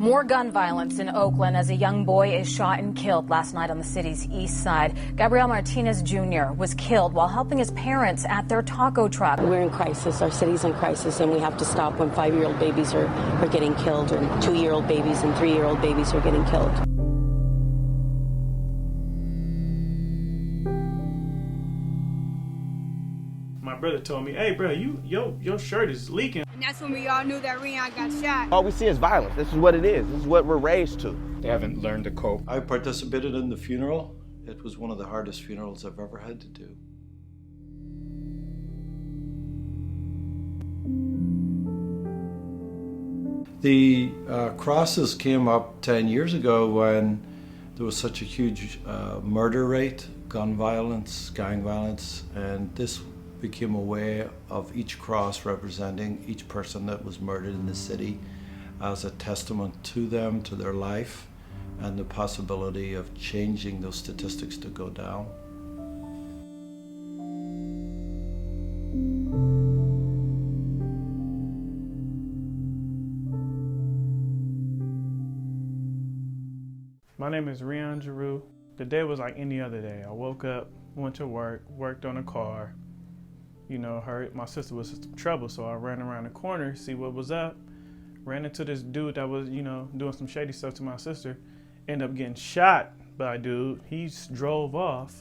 More gun violence in Oakland as a young boy is shot and killed last night on the city's east side. Gabriel Martinez Jr. was killed while helping his parents at their taco truck. We're in crisis. Our city's in crisis, and we have to stop when 5-year-old babies are getting killed, and 2-year-old babies and 3-year-old babies are getting killed. My brother told me, "Hey, bro, your shirt is leaking." And that's when we all knew that Rion got shot. All we see is violence. This is what it is. This is what we're raised to. They haven't learned to cope. I participated in the funeral. It was one of the hardest funerals I've ever had to do. The crosses came up 10 years ago when there was such a huge murder rate, gun violence, gang violence, and this became a way of each cross representing each person that was murdered in the city as a testament to them, to their life, and the possibility of changing those statistics to go down. My name is Rion Giroux. The day was like any other day. I woke up, went to work, worked on a car. You know, heard my sister was in trouble, so I ran around the corner, see what was up. Ran into this dude that was, doing some shady stuff to my sister. Ended up getting shot by a dude. He drove off,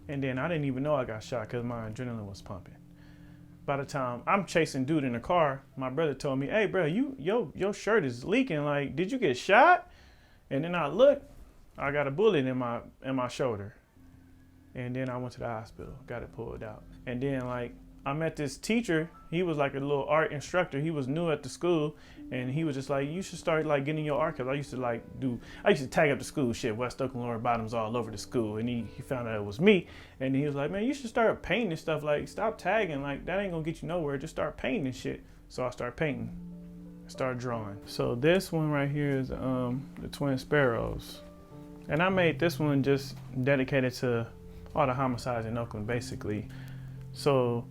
and then I didn't even know I got shot because my adrenaline was pumping. By the time I'm chasing dude in the car, my brother told me, "Hey, bro, your shirt is leaking. Like, did you get shot?" And then I looked, I got a bullet in my shoulder. And then I went to the hospital, got it pulled out. And then I met this teacher. He was like a little art instructor. He was new at the school, and he was just like, "You should start getting your art." Cause I used to tag up the school shit, West Oakland, Lower Bottoms all over the school. And he found out it was me, and he was like, "Man, you should start painting and stuff. Stop tagging. That ain't gonna get you nowhere. Just start painting and shit." So I started painting, started drawing. So this one right here is the Twin Sparrows, and I made this one just dedicated to all the homicides in Oakland, basically. So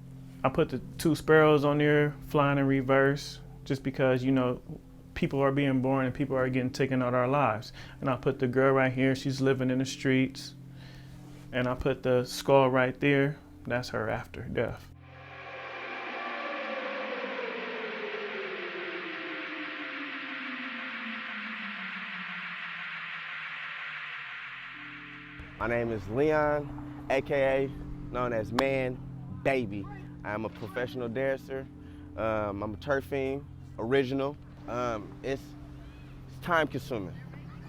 I put the 2 sparrows on there flying in reverse just because, people are being born and people are getting taken out of our lives. And I put the girl right here, she's living in the streets. And I put the skull right there, that's her after death. My name is Leon, AKA known as Man Baby. I'm a professional dancer. I'm a turf fiend, original. It's time consuming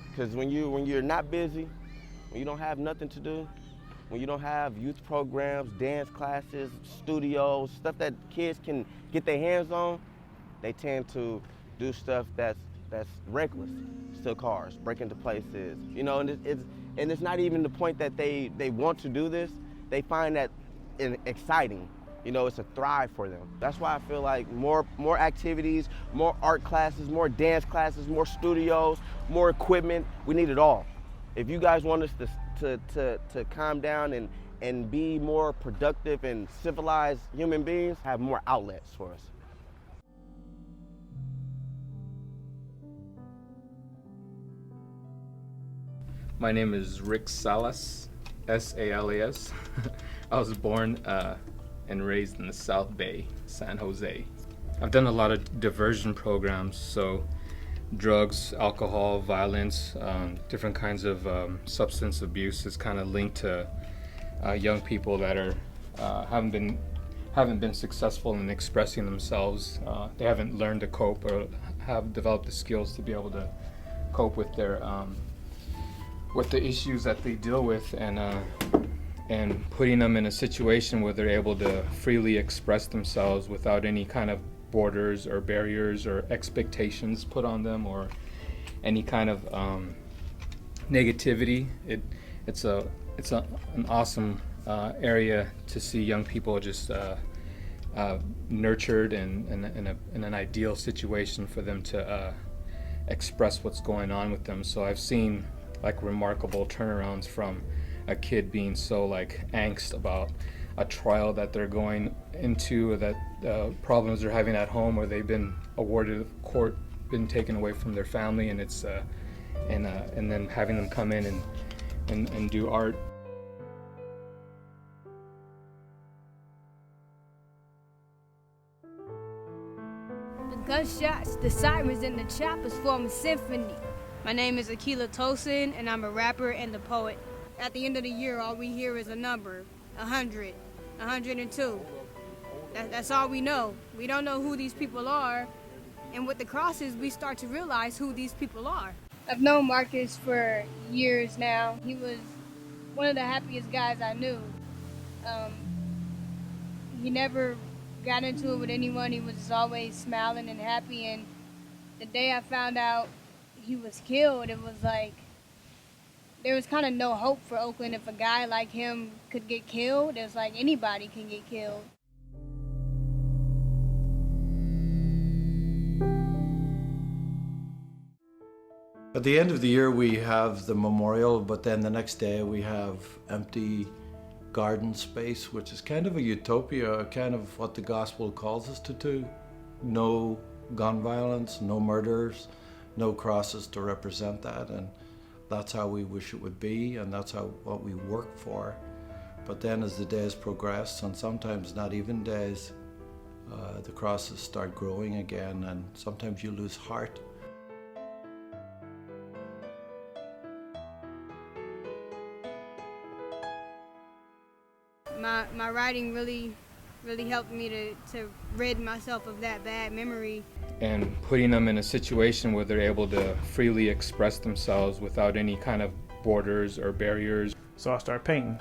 because when you're not busy, when you don't have nothing to do, when you don't have youth programs, dance classes, studios, stuff that kids can get their hands on, they tend to do stuff that's reckless. Steal cars, break into places, and it's not even the point that they want to do this. They find that exciting. It's a thrive for them. That's why I feel like more activities, more art classes, more dance classes, more studios, more equipment. We need it all. If you guys want us to calm down and be more productive and civilized human beings, have more outlets for us. My name is Rick Salas, S-A-L-A-S. I was born and raised in the South Bay, San Jose. I've done a lot of diversion programs, so drugs, alcohol, violence, different kinds of substance abuse is kind of linked to young people that are haven't been successful in expressing themselves. They haven't learned to cope or have developed the skills to be able to cope with their with the issues that they deal with, and putting them in a situation where they're able to freely express themselves without any kind of borders or barriers or expectations put on them or any kind of negativity. It's an awesome area to see young people just nurtured and in an ideal situation for them to express what's going on with them. So I've seen remarkable turnarounds from a kid being so angst about a trial that they're going into, or that problems they're having at home, or they've been awarded a court been taken away from their family, and it's and then having them come in and do art. The gunshots, the sirens, and the choppers form a symphony. My name is Akeila Tolson, and I'm a rapper and a poet. At the end of the year, all we hear is a number, 100, 102. That's all we know. We don't know who these people are, and with the crosses, we start to realize who these people are. I've known Marcus for years now. He was one of the happiest guys I knew. He never got into it with anyone. He was always smiling and happy, and the day I found out he was killed, it was like there was kind of no hope for Oakland. If a guy like him could get killed, it was like anybody can get killed. At the end of the year, we have the memorial, but then the next day we have empty garden space, which is kind of a utopia, kind of what the gospel calls us to do. No gun violence, no murders, no crosses to represent that, and that's how we wish it would be, and that's what we work for. But then as the days progress, and sometimes not even days, the crosses start growing again, and sometimes you lose heart. My writing really helped me to rid myself of that bad memory. And putting them in a situation where they're able to freely express themselves without any kind of borders or barriers. So I started painting,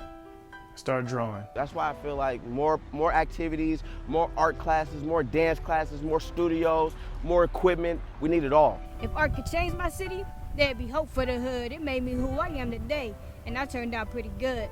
started drawing. That's why I feel like more activities, more art classes, more dance classes, more studios, more equipment. We need it all. If art could change my city, there'd be hope for the hood. It made me who I am today, and I turned out pretty good.